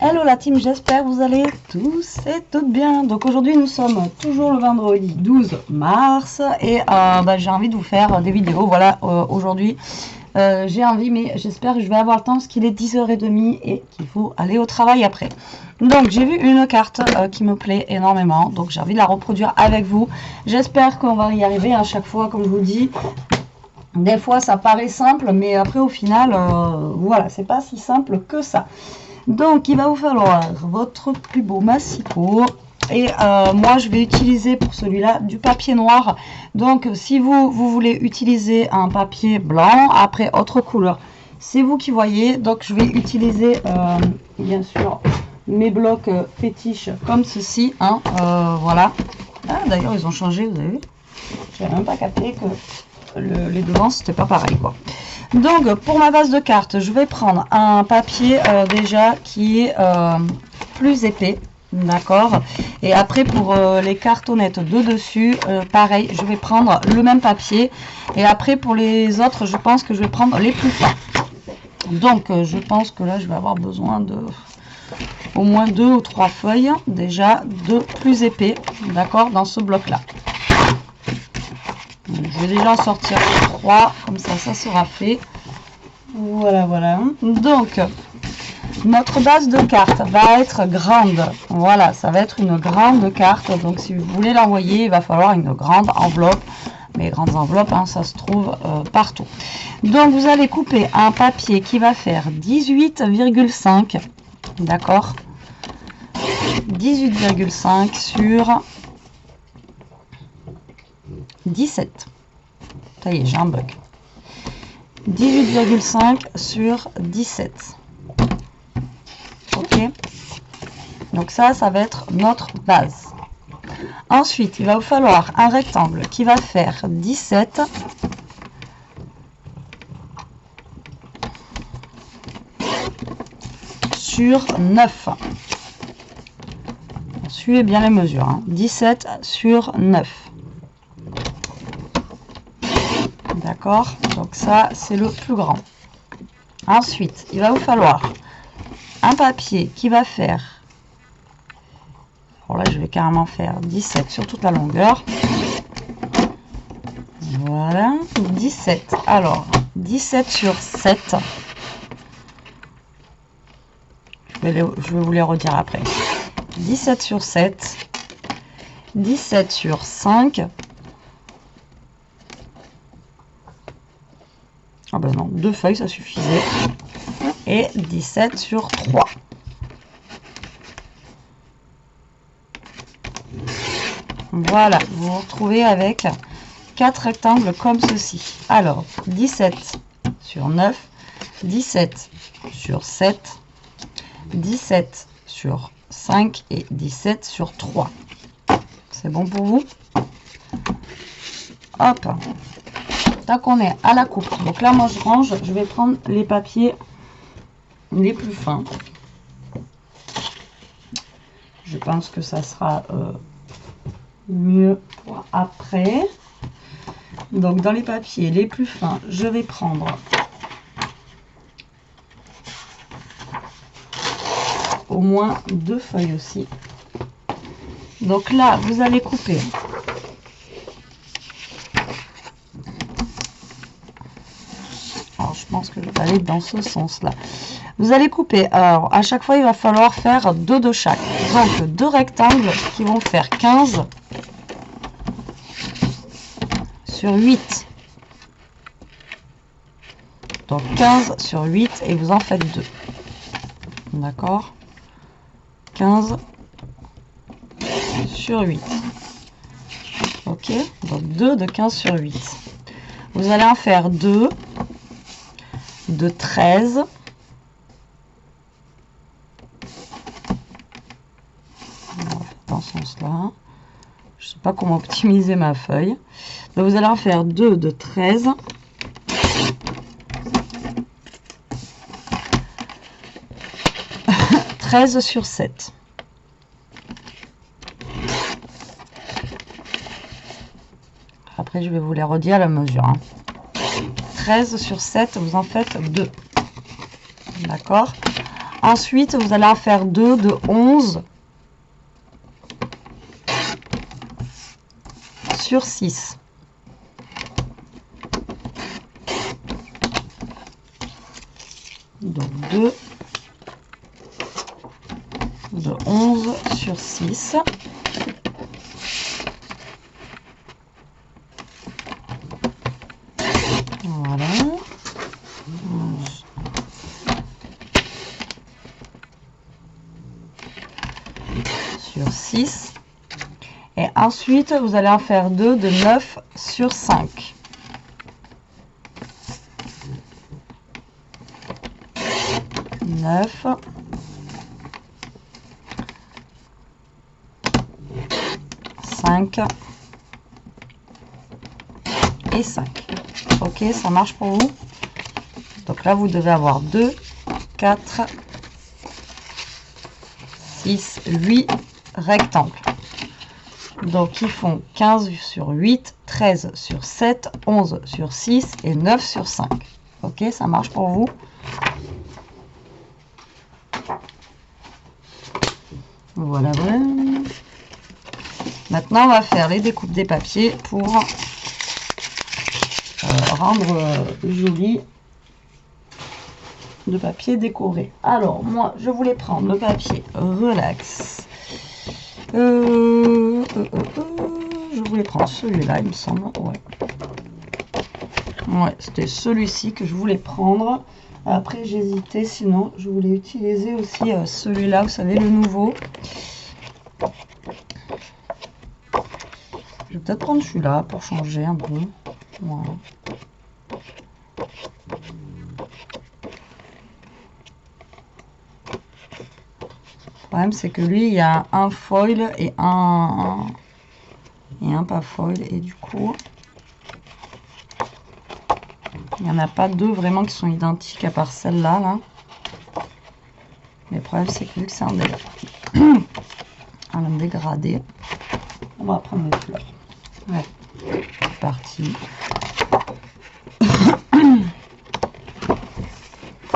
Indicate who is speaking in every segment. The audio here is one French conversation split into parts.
Speaker 1: Hello la team, j'espère que vous allez tous et toutes bien. Donc aujourd'hui nous sommes toujours le vendredi 12 mars et j'ai envie de vous faire des vidéos. Voilà, aujourd'hui j'ai envie, mais j'espère que je vais avoir le temps parce qu'il est 10h30 et qu'il faut aller au travail après. Donc j'ai vu une carte qui me plaît énormément, donc j'ai envie de la reproduire avec vous. J'espère qu'on va y arriver à chaque fois, comme je vous dis. Des fois ça paraît simple, mais après au final, voilà, c'est pas si simple que ça. Donc il va vous falloir votre plus beau massicot et moi je vais utiliser pour celui-là du papier noir. Donc si vous voulez utiliser un papier blanc, après autre couleur, c'est vous qui voyez. Donc je vais utiliser bien sûr mes blocs fétiches comme ceci, hein, voilà. Ah, d'ailleurs ils ont changé, vous avez vu, j'avais même pas capté que les devants c'était pas pareil quoi. Donc pour ma base de cartes, je vais prendre un papier déjà qui est plus épais, d'accord. Et après pour les cartonnettes de dessus, pareil, je vais prendre le même papier. Et après pour les autres, je pense que je vais prendre les plus fins. Donc je pense que là je vais avoir besoin de au moins 2 ou 3 feuilles déjà de plus épais, d'accord, dans ce bloc là. Je vais déjà en sortir 3, comme ça sera fait. Voilà, voilà. Donc, notre base de carte va être grande. Voilà, ça va être une grande carte. Donc, si vous voulez l'envoyer, il va falloir une grande enveloppe. Mais grandes enveloppes, hein, ça se trouve partout. Donc, vous allez couper un papier qui va faire 18,5. D'accord, 18,5 sur 17. Ça y est, j'ai un bug. 18,5 sur 17. Ok. Donc ça va être notre base. Ensuite, il va vous falloir un rectangle qui va faire 17 sur 9. Suivez bien les mesures, hein. 17 sur 9. D'accord, donc ça c'est le plus grand. Ensuite, il va vous falloir un papier qui va faire, alors là je vais carrément faire 17 sur toute la longueur. Voilà, 17. Alors, 17 sur 7. Je vais vous les redire après. 17 sur 7. 17 sur 5. Ah ben non, 2 feuilles, ça suffisait. Et 17 sur 3. Voilà, vous vous retrouvez avec 4 rectangles comme ceci. Alors, 17 sur 9, 17 sur 7, 17 sur 5 et 17 sur 3. C'est bon pour vous? Hop. Qu'on est à la coupe, donc là moi je range, je vais prendre les papiers les plus fins. Je pense que ça sera mieux pour après. Donc dans les papiers les plus fins, je vais prendre au moins 2 feuilles aussi. Donc là vous allez couper je pense que je vais aller dans ce sens là. Vous allez couper, alors à chaque fois il va falloir faire 2 de chaque, donc 2 rectangles qui vont faire 15 sur 8, donc 15 sur 8 et vous en faites 2, d'accord, 15 sur 8, ok, donc 2 de 15 sur 8, vous allez en faire 2 de 13, dans ce sens là, je sais pas comment optimiser ma feuille, donc vous allez en faire 2 de 13, sur 7. Après je vais vous les redire à la mesure, hein. 13 sur 7, vous en faites 2. D'accord. Ensuite, vous allez en faire 2 de 11 sur 6. Donc 2 de 11 sur 6. Voilà. 11 sur 6. Et ensuite, vous allez en faire 2 de 9 sur 5. Neuf. 5 et 5. Ok, ça marche pour vous? Donc là, vous devez avoir 2, 4, 6, 8 rectangles. Donc, ils font 15 sur 8, 13 sur 7, 11 sur 6 et 9 sur 5. Ok, ça marche pour vous? Voilà, voilà. Maintenant, on va faire les découpes des papiers pour rendre joli le papier décoré. Alors, moi, je voulais prendre le papier relax. Je voulais prendre celui-là, il me semble. Ouais, c'était celui-ci que je voulais prendre. Après, j'hésitais, sinon, je voulais utiliser aussi celui-là, vous savez, le nouveau. Je vais peut-être prendre celui-là pour changer un peu. Voilà. Le problème, c'est que lui, il y a un foil et un pas foil. Et du coup, il n'y en a pas deux vraiment qui sont identiques à part celle-là. Là. Mais le problème, c'est que vu que c'est un dégradé, on va prendre les fleurs. Ouais, c'est parti.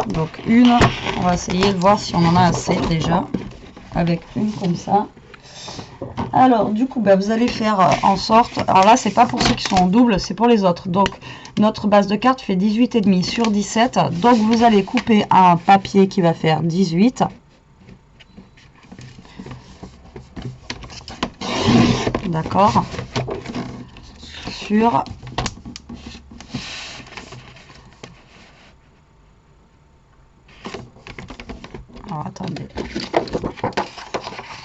Speaker 1: Donc une, on va essayer de voir si on en a assez déjà, avec une comme ça. Alors du coup, vous allez faire en sorte, alors là c'est pas pour ceux qui sont en double, c'est pour les autres. Donc notre base de carte fait 18,5 sur 17, donc vous allez couper un papier qui va faire 18. D'accord. Sur alors attendez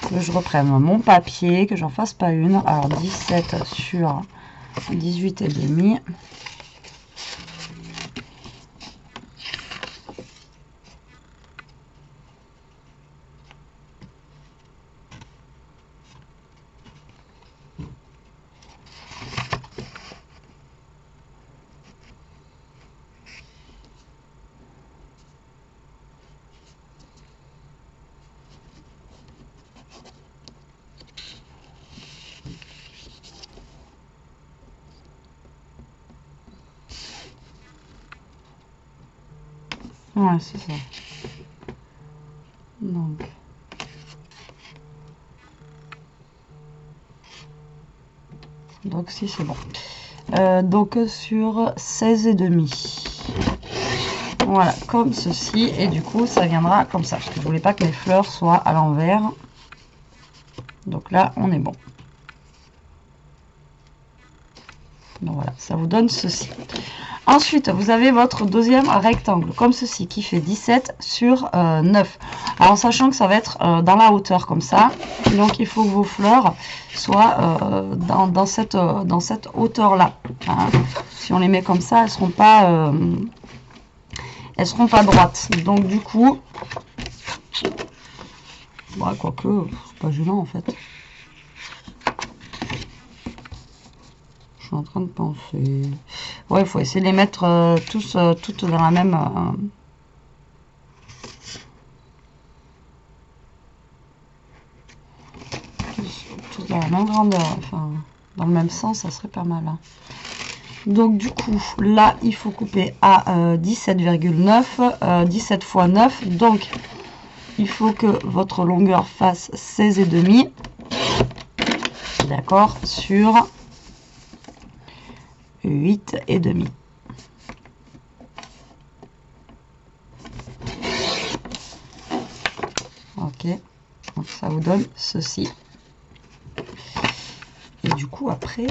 Speaker 1: que je reprenne mon papier, que j'en fasse pas une. Alors 17 sur 18,5. Ouais, c'est ça. Donc si c'est bon. Donc sur 16,5. Voilà, comme ceci. Et du coup, ça viendra comme ça. Parce que je voulais pas que les fleurs soient à l'envers. Donc là, on est bon. Donc voilà, ça vous donne ceci. Ensuite, vous avez votre deuxième rectangle, comme ceci, qui fait 17 sur 9. Alors, en sachant que ça va être dans la hauteur, comme ça. Donc, il faut que vos fleurs soient dans cette hauteur-là. Hein. Si on les met comme ça, elles seront pas droites. Donc, du coup, bah, quoique, c'est pas gênant, en fait. Je suis en train de penser. Ouais, il faut essayer de les mettre toutes dans la même. Toutes dans la même grandeur. Enfin, dans le même sens, ça serait pas mal. Hein. Donc, du coup, là, il faut couper à 17,9. 17 x 9. Donc, il faut que votre longueur fasse 16,5. D'accord, sur 8,5. Ok, donc ça vous donne ceci. Et du coup, après,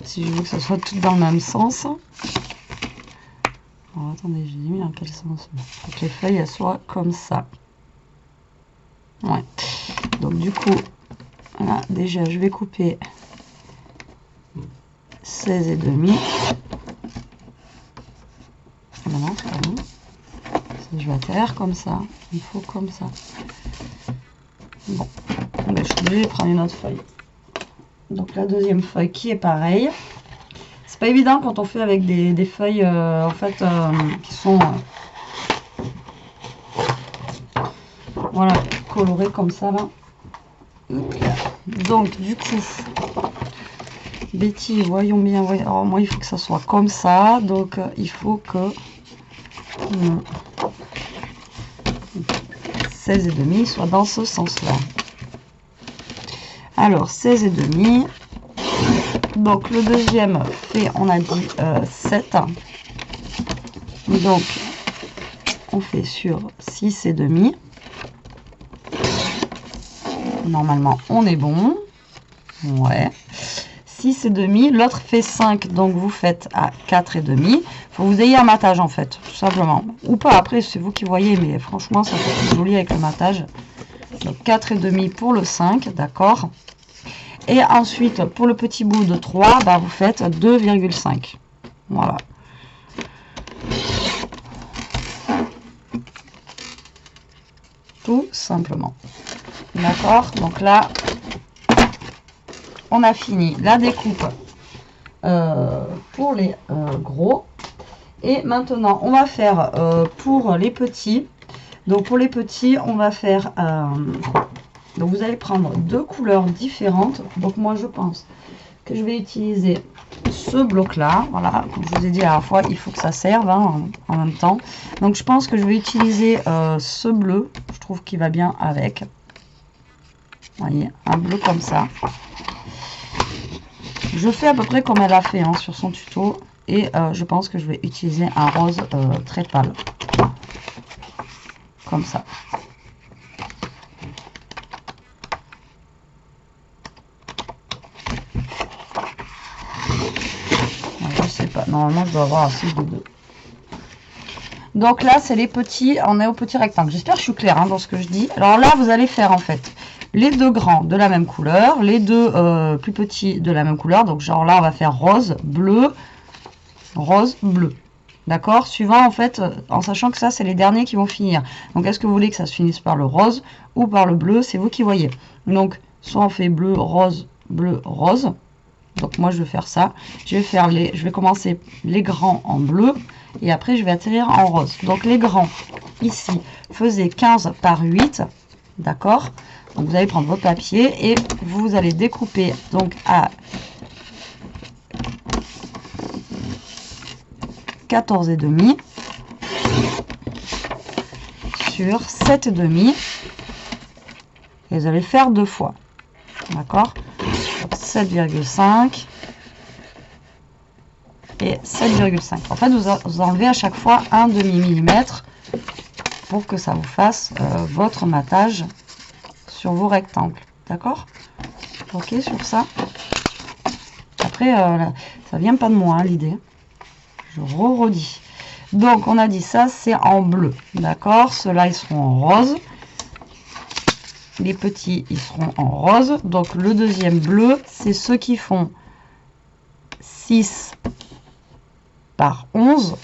Speaker 1: si je veux que ça soit tout dans le même sens, alors, attendez, j'ai mis dans quel sens? Il faut que les feuilles elles soient comme ça. Ouais. Donc du coup, là, déjà, je vais couper 16,5. Maintenant, c'est pas bon. Je vais atterrir comme ça. Il faut comme ça. Bon, ben, je suis obligée de prendre une autre feuille. Donc la deuxième feuille qui est pareille. C'est pas évident quand on fait avec des feuilles en fait qui sont voilà, colorées comme ça là. Donc du coup, Betty, voyons bien. Alors moi il faut que ça soit comme ça. Donc il faut que 16,5 soit dans ce sens là. Alors 16,5. Donc le deuxième fait, on a dit 7. Donc on fait sur 6,5. Normalement on est bon. Ouais. 6,5. L'autre fait 5. Donc vous faites à 4,5. Il faut que vous ayez un matage en fait, tout simplement. Ou pas, après c'est vous qui voyez, mais franchement ça fait plus joli avec le matage. Donc 4,5 pour le 5, d'accord. Et ensuite, pour le petit bout de 3, bah, vous faites 2,5. Voilà. Tout simplement. D'accord? Donc là, on a fini la découpe pour les gros. Et maintenant, on va faire pour les petits. Donc pour les petits, on va faire... donc vous allez prendre deux couleurs différentes. Donc moi je pense que je vais utiliser ce bloc là. Voilà, comme je vous ai dit à la fois, il faut que ça serve hein, en même temps. Donc je pense que je vais utiliser ce bleu. Je trouve qu'il va bien avec. Vous voyez, un bleu comme ça. Je fais à peu près comme elle a fait hein, sur son tuto. Et je pense que je vais utiliser un rose très pâle. Comme ça. Je sais pas, normalement je dois avoir assez de deux. Donc là c'est les petits, on est au petit rectangle. J'espère que je suis claire hein, dans ce que je dis. Alors là vous allez faire en fait les deux grands de la même couleur, les deux plus petits de la même couleur. Donc genre là on va faire rose, bleu, d'accord, suivant en fait, en sachant que ça c'est les derniers qui vont finir. Donc est-ce que vous voulez que ça se finisse par le rose ou par le bleu, c'est vous qui voyez. Donc soit on fait bleu, rose. Donc moi je vais faire ça. Je vais commencer les grands en bleu et après je vais atterrir en rose. Donc les grands ici faisaient 15 par 8, d'accord. Donc vous allez prendre votre papier et vous allez découper donc à 14,5 sur 7,5 et vous allez faire deux fois, d'accord. 7,5 et 7,5. En fait, vous enlevez à chaque fois un demi-millimètre pour que ça vous fasse votre matage sur vos rectangles, d'accord. Ok sur ça. Après, ça vient pas de moi hein, l'idée. Je redis. Donc, on a dit ça, c'est en bleu, d'accord. Ceux-là, ils seront en rose. Les petits, ils seront en rose. Donc, le deuxième bleu, c'est ceux qui font 6 par 11.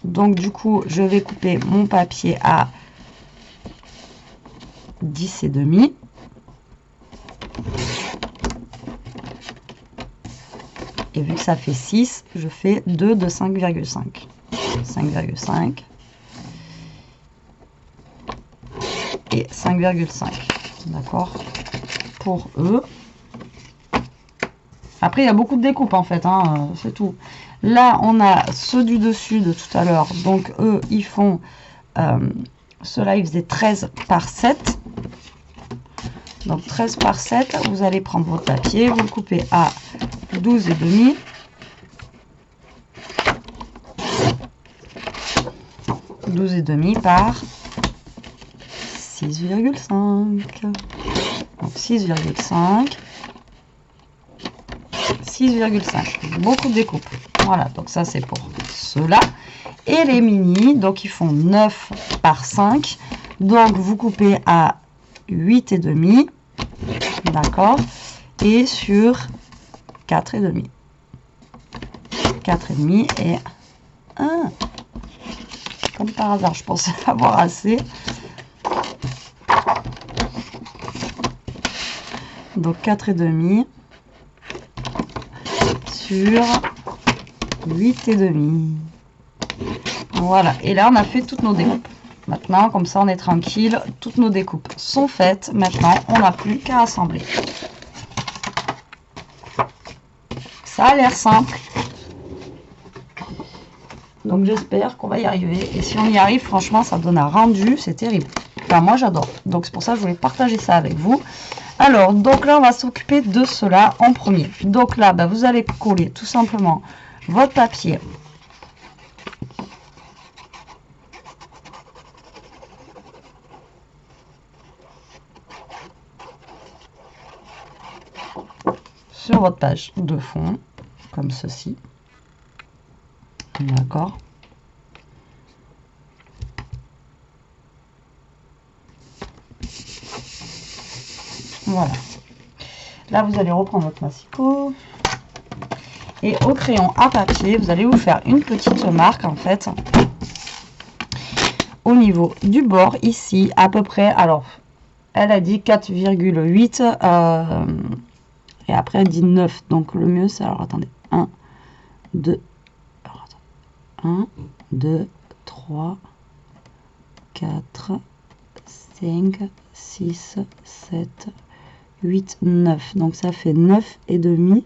Speaker 1: Donc, du coup, je vais couper mon papier à 10,5. Et vu que ça fait 6, je fais 2 de 5,5. 5,5. Et 5,5. D'accord, pour eux. Après, il y a beaucoup de découpes en fait, hein, c'est tout. Là, on a ceux du dessus de tout à l'heure. Donc, eux, ils font cela il faisait 13 par 7. Donc 13 par 7, vous allez prendre votre papier, vous le coupez à 12,5. Par 6,5. Donc 6,5. 6,5. Beaucoup de découpes. Voilà, donc ça c'est pour ceux-là. Et les mini, donc ils font 9 par 5. Donc vous coupez à 8,5. D'accord. Et sur 4,5. 4,5 et 1. Comme par hasard, je pensais avoir assez. Donc 4,5 sur 8,5. Voilà. Et là, on a fait toutes nos découpes. Maintenant, comme ça, on est tranquille. Toutes nos découpes sont faites. Maintenant, on n'a plus qu'à assembler. Ça a l'air simple. Donc j'espère qu'on va y arriver. Et si on y arrive, franchement, ça donne un rendu. C'est terrible. Enfin, moi, j'adore. Donc c'est pour ça que je voulais partager ça avec vous. Alors, donc là, on va s'occuper de cela en premier. Donc là, bah, vous allez coller tout simplement votre papier. Sur votre page de fond, comme ceci. D'accord. Voilà. Là, vous allez reprendre votre massicot. Et au crayon à papier, vous allez vous faire une petite marque, en fait, au niveau du bord, ici, à peu près. Alors, elle a dit 4,8. Et après, elle dit 9. Donc, le mieux, c'est... Alors, attendez. 1, 2... Alors, attendez. 1, 2, 3, 4, 5, 6, 7, 8, 9. Donc ça fait 9,5.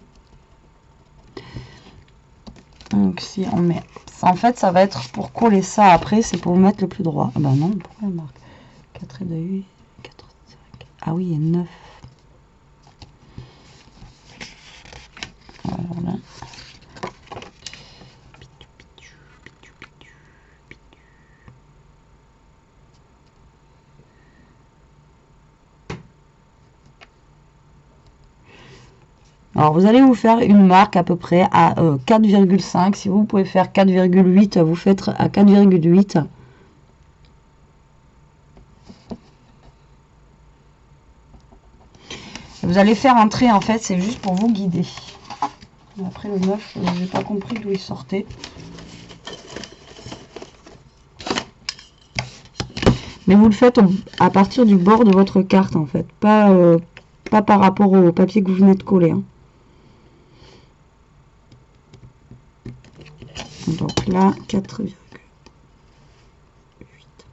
Speaker 1: Donc si on met... En fait, ça va être pour coller ça après, c'est pour mettre le plus droit. Ah bah non, pourquoi elle marque 4,8, 4, 5. Ah oui, et 9. Voilà. Alors, vous allez vous faire une marque à peu près à 4,5. Si vous pouvez faire 4,8, vous faites à 4,8. Vous allez faire un trait, en fait, c'est juste pour vous guider. Après, le 9, je n'ai pas compris d'où il sortait. Mais vous le faites à partir du bord de votre carte, en fait. Pas par rapport au papier que vous venez de coller. Hein. Donc là, 4,8 à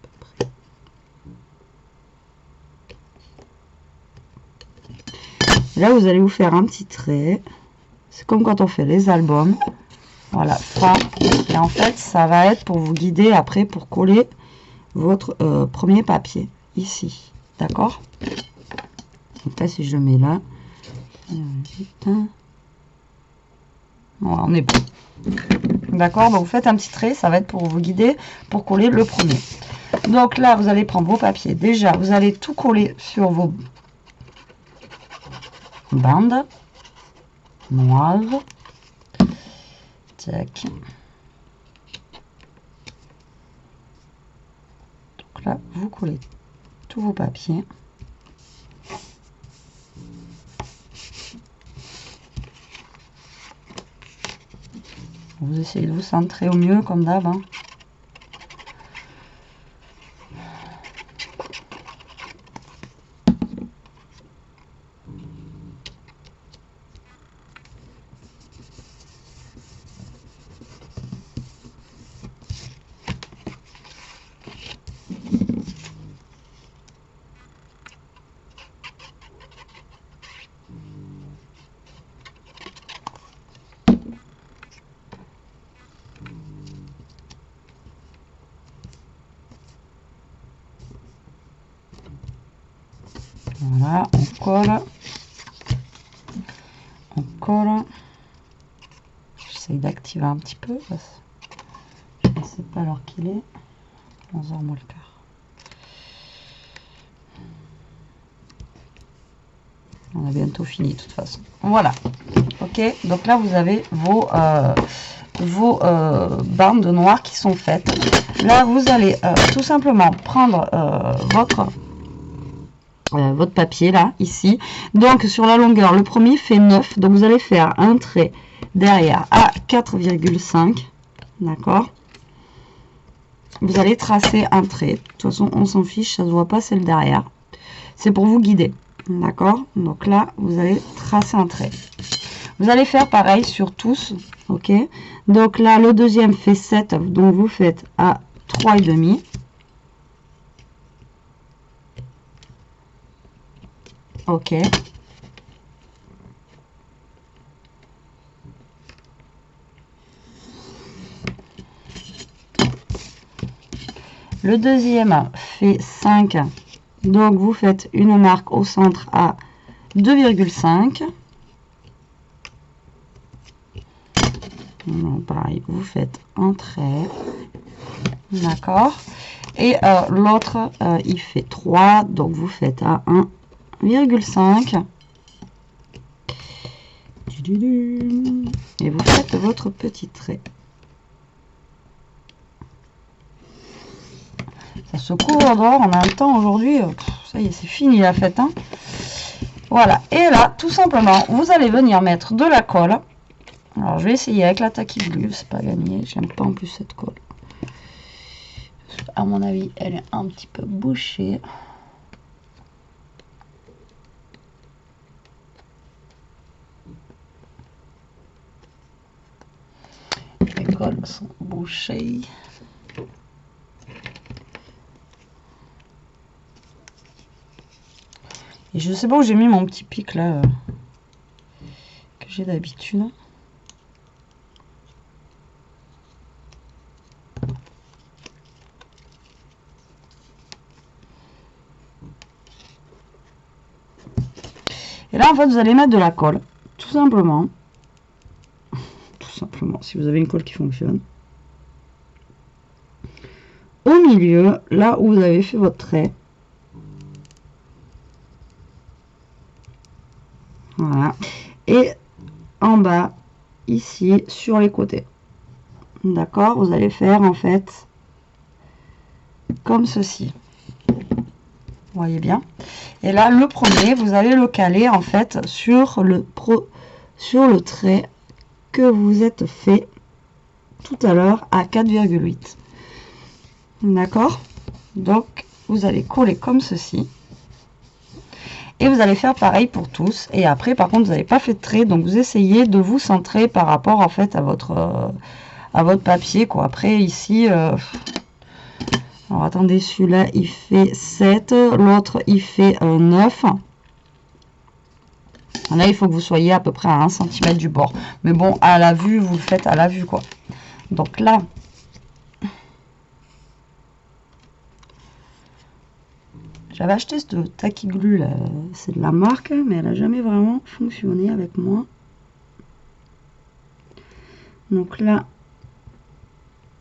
Speaker 1: peu près. Là, vous allez vous faire un petit trait. C'est comme quand on fait les albums. Voilà, fin. Et en fait, ça va être pour vous guider après pour coller votre premier papier. Ici. D'accord? Donc là, si je le mets là. Voilà, on est bon. D'accord, donc vous faites un petit trait, ça va être pour vous guider pour coller le premier. Donc là, vous allez prendre vos papiers. Déjà, vous allez tout coller sur vos bandes noires. Tac. Donc là, vous collez tous vos papiers. Vous essayez de vous centrer au mieux, comme d'hab. Hein. Voilà, on colle. On colle. J'essaye d'activer un petit peu. Je ne sais pas l'heure qu'il est. 11h moins le quart. On a bientôt fini de toute façon. Voilà. Ok. Donc là, vous avez vos bandes noires qui sont faites. Là, vous allez tout simplement prendre votre papier là, ici. Donc sur la longueur, le premier fait 9. Donc vous allez faire un trait derrière à 4,5. D'accord. Vous allez tracer un trait. De toute façon, on s'en fiche, ça ne se voit pas, c'est le derrière. C'est pour vous guider. D'accord. Donc là, vous allez tracer un trait. Vous allez faire pareil sur tous. Ok. Donc là, le deuxième fait 7. Donc vous faites à 3,5. Ok. Le deuxième fait 5. Donc vous faites une marque au centre à 2,5. Pareil, vous faites un trait. D'accord. Et l'autre, il fait 3. Donc vous faites à 1,5. Et vous faites votre petit trait. Ça se couvre d'or. On a un temps aujourd'hui. Ça y est, c'est fini la fête. Hein. Voilà. Et là, tout simplement, vous allez venir mettre de la colle. Alors, je vais essayer avec la Tacky Glue. C'est pas gagné. J'aime pas en plus cette colle. À mon avis, elle est un petit peu bouchée. Les colles sont bouchées. Et je sais pas où j'ai mis mon petit pic là que j'ai d'habitude. Et là en fait vous allez mettre de la colle, tout simplement. Tout simplement, si vous avez une colle qui fonctionne. Au milieu, là où vous avez fait votre trait. Voilà. Et en bas, ici, sur les côtés. D'accord? Vous allez faire en fait comme ceci. Vous voyez bien? Et là, le premier, vous allez le caler en fait sur le trait que vous êtes fait tout à l'heure à 4,8. D'accord? Donc, vous allez coller comme ceci. Et vous allez faire pareil pour tous. Et après, par contre, vous n'avez pas fait de trait. Donc, vous essayez de vous centrer par rapport, en fait, à votre papier, quoi. Après, ici... alors, attendez, celui-là, il fait 7. L'autre, il fait 9. Là, il faut que vous soyez à peu près à 1 cm du bord. Mais bon, à la vue, vous le faites à la vue, quoi. Donc là... J'avais acheté ce Tacky Glue là, c'est de la marque, mais elle n'a jamais vraiment fonctionné avec moi. Donc là,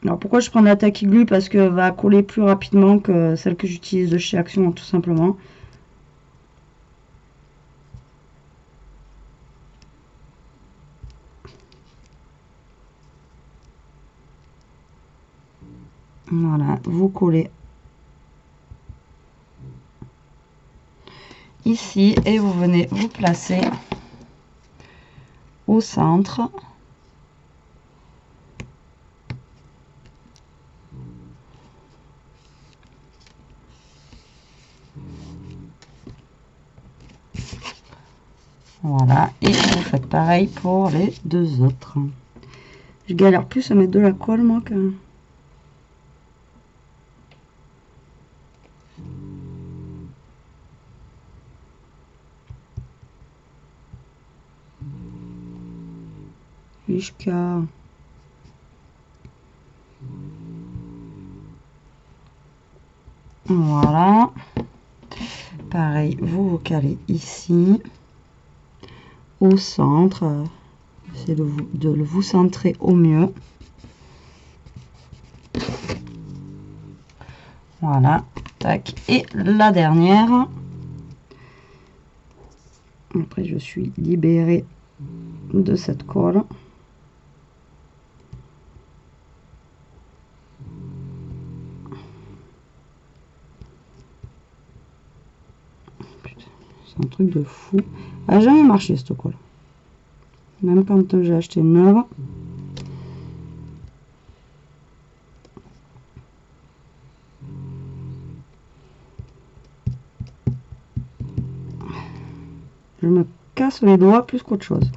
Speaker 1: alors pourquoi je prends la Tacky Glue? Parce qu'elle va coller plus rapidement que celle que j'utilise de chez Action, tout simplement. Voilà, vous collez ici et vous venez vous placer au centre. Voilà, et vous faites pareil pour les deux autres. Je galère plus à mettre de la colle moi que... jusqu'à... Voilà. Pareil, vous vous calez ici, au centre. Essayez de vous centrer au mieux. Voilà, tac. Et la dernière. Après, je suis libérée de cette colle. C'est un truc de fou. Elle n'a jamais marché cette colle. Même quand j'ai acheté une neuve. Je me casse les doigts plus qu'autre chose.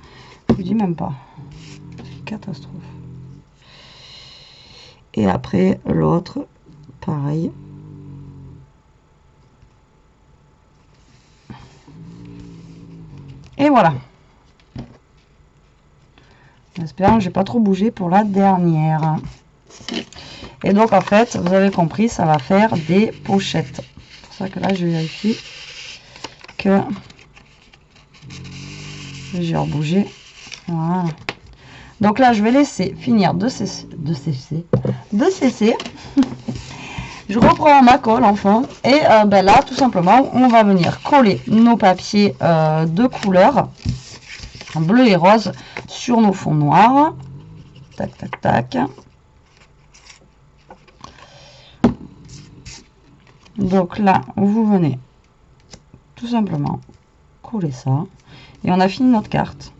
Speaker 1: Je vous dis même pas. C'est catastrophe. Et après, l'autre, pareil. Et voilà. J'espère que j'ai pas trop bougé pour la dernière. Et donc, en fait, vous avez compris, ça va faire des pochettes. C'est pour ça que là, je vérifie que j'ai rebougé. Voilà. Donc là, je vais laisser finir de cesser. Je reprends ma colle enfin. Et ben là, tout simplement, on va venir coller nos papiers de couleur bleu et rose sur nos fonds noirs. Tac, tac, tac. Donc là, vous venez tout simplement coller ça. Et on a fini notre carte.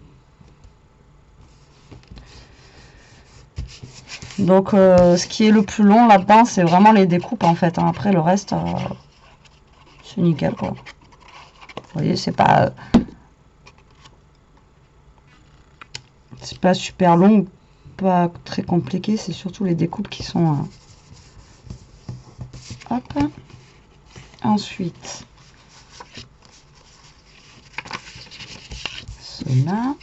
Speaker 1: Donc, ce qui est le plus long là-dedans, c'est vraiment les découpes en fait. Hein. Après, le reste, c'est nickel quoi. Vous voyez, c'est pas super long, pas très compliqué. C'est surtout les découpes qui sont. Hop. Ensuite, cela.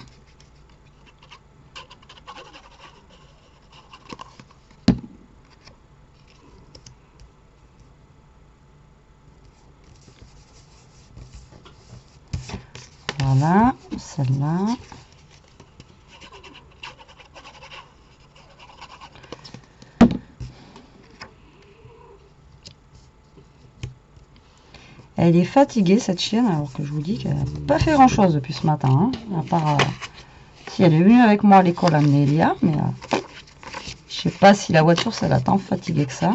Speaker 1: Voilà, celle-là. Elle est fatiguée cette chienne, alors que je vous dis qu'elle n'a pas fait grand chose depuis ce matin. Hein, à part si elle est venue avec moi à l'école amener Elia, mais je sais pas si la voiture ça l'a tant fatiguée que ça.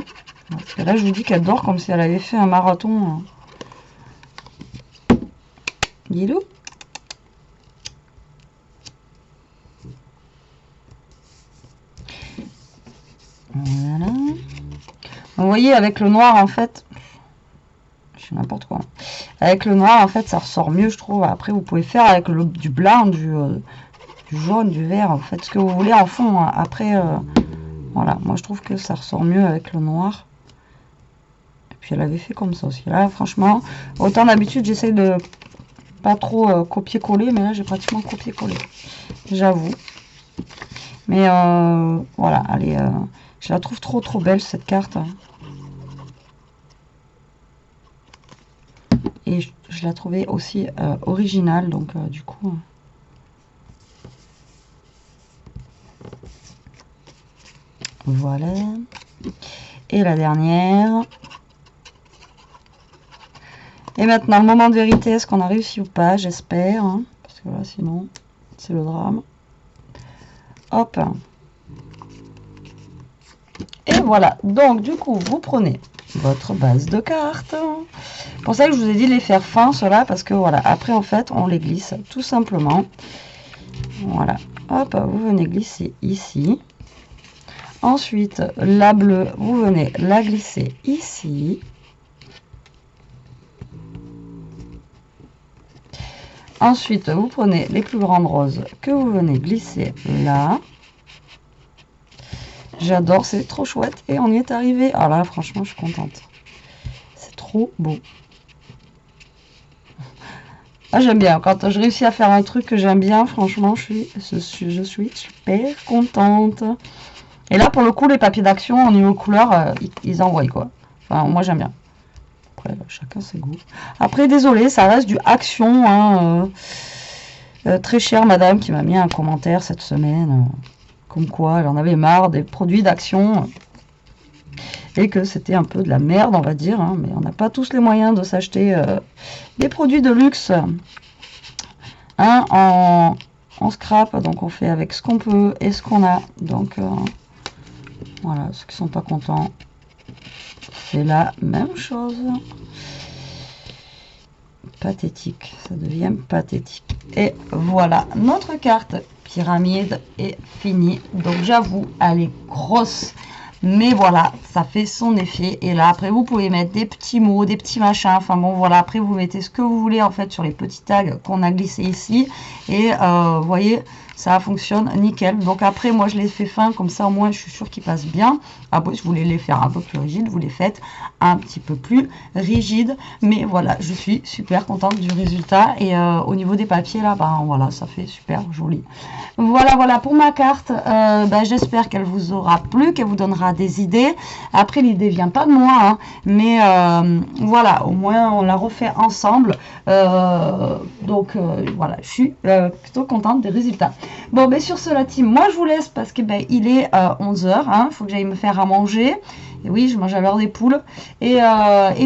Speaker 1: Parce que là je vous dis qu'elle dort comme si elle avait fait un marathon. Guilou. Voilà. Vous voyez avec le noir en fait. N'importe quoi. Avec le noir, en fait, ça ressort mieux, je trouve. Après, vous pouvez faire avec du blanc, du jaune, du vert. Faites ce que vous voulez en fond. Hein. Après, voilà. Moi, je trouve que ça ressort mieux avec le noir. Et puis, elle avait fait comme ça aussi. Là, franchement, autant d'habitude, j'essaie de pas trop copier-coller. Mais là, j'ai pratiquement copié-collé. J'avoue. Mais voilà. Allez, je la trouve trop belle, cette carte. Hein. Et je la trouvais aussi originale, donc du coup... Voilà. Et la dernière. Et maintenant, le moment de vérité, est-ce qu'on a réussi ou pas? J'espère. Hein, parce que là, sinon, c'est le drame. Hop. Et voilà. Donc, du coup, vous prenez votre base de cartes. C'est pour ça que je vous ai dit de les faire fins, ceux-là, parce que voilà, après en fait, on les glisse tout simplement. Voilà, hop, vous venez glisser ici. Ensuite, la bleue, vous venez la glisser ici. Ensuite, vous prenez les plus grandes roses que vous venez glisser là. J'adore, c'est trop chouette et on y est arrivé. Ah là, franchement, je suis contente. C'est trop beau. Ah, j'aime bien. Quand je réussis à faire un truc que j'aime bien, franchement, je suis super contente. Et là, pour le coup, les papiers d'action, au niveau couleur, ils envoient quoi. Enfin, moi, j'aime bien. après, chacun ses goûts. Après, désolé, ça reste du Action, hein, très chère madame qui m'a mis un commentaire cette semaine, comme quoi elle en avait marre des produits d'Action, et que c'était un peu de la merde, on va dire, hein, mais on n'a pas tous les moyens de s'acheter des produits de luxe, hein, en scrap, donc on fait avec ce qu'on peut et ce qu'on a, donc voilà, ceux qui sont pas contents, c'est la même chose. Pathétique, ça devient pathétique. Et voilà, notre carte pyramide est finie. Donc j'avoue, elle est grosse, mais voilà, ça fait son effet. Et là, après, vous pouvez mettre des petits mots, des petits machins. Enfin bon, voilà, après, vous mettez ce que vous voulez, en fait, sur les petits tags qu'on a glissés ici. Et vous voyez, ça fonctionne nickel. Donc après, moi, je les fais fin, comme ça, au moins, je suis sûre qu'ils passent bien. Après, si vous voulez les faire un peu plus rigides, vous les faites un petit peu plus rigides. Mais voilà, je suis super contente du résultat. Et au niveau des papiers, là, ben voilà, ça fait super joli. Voilà, voilà, pour ma carte, ben, j'espère qu'elle vous aura plu, qu'elle vous donnera des idées. Après, l'idée vient pas de moi, hein, mais voilà, au moins, on la refait ensemble. Donc, voilà, je suis plutôt contente des résultats. Bon, ben sur ce, la team, moi, je vous laisse parce que ben, il est 11 h, hein, faut que j'aille me faire à manger. Et oui, je mange à l'heure des poules. Et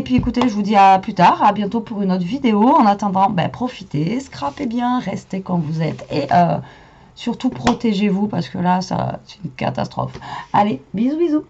Speaker 1: puis, écoutez, je vous dis à plus tard, à bientôt pour une autre vidéo. En attendant, ben, profitez, scrapez bien, restez comme vous êtes. Et surtout, protégez-vous parce que là, c'est une catastrophe. Allez, bisous, bisous.